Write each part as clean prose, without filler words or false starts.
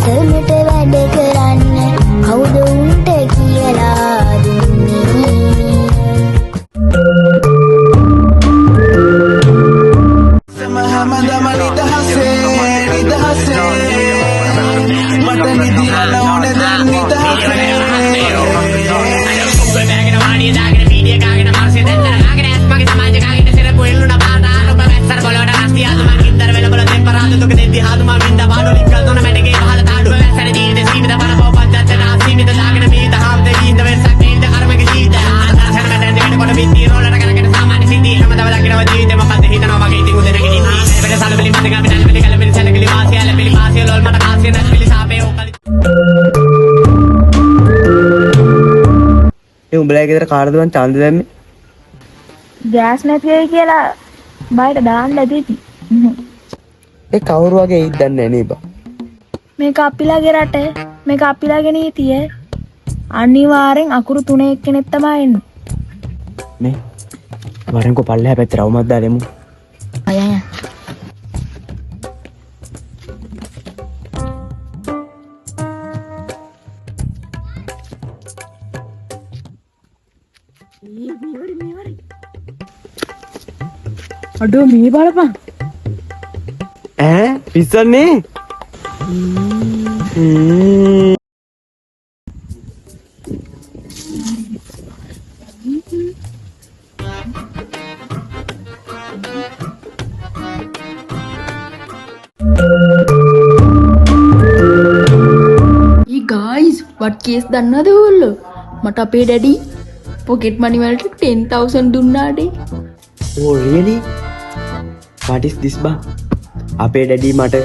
ලස්සනට වැඩ කරන්න කවුද උන්ට කියලා දුන්නේ සමහමදම නිදහසේ මට නිදියන්න ඕන දැන් නිදහසේ උඹලා ගෙදර කාටද මං ඡන්ද දැම්මේ? ගෑස් නැති වෙයි කියලා බයට දාන්න ඇති. ඒ කවුරු වගේ ඉද්ද දන්නේ නේ බා. මේක අපිලාගේ රට, මේක අපිලාගේ නීතිය. අනිවාර්යෙන් අකුරු 3 එක්කෙනෙක් තමයි එන්නේ. මේ වරෙන්කෝ පල්ලෙහා පැත්තට රවුමක් දාලෙමු. අය අය. අඩෝ මේ බලපන්. ඈ පිස්සන්නේ? guys, what case දන්නවද ඔයගොල්ලෝ? මට අපේ ඩැඩි pocket money වලට 10000 දුන්නානේ. Oh really? What is this බා? අපේ ඩැඩි මට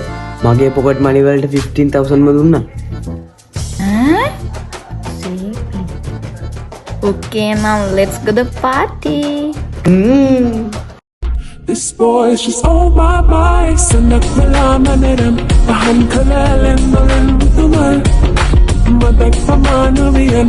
මගේ pocket money වලට 15000 ම දුන්නා. Okay, now let's go the party. This boy is just on my mind. Sanak malamaneram pahan kalalen malan tumal madak pamanawian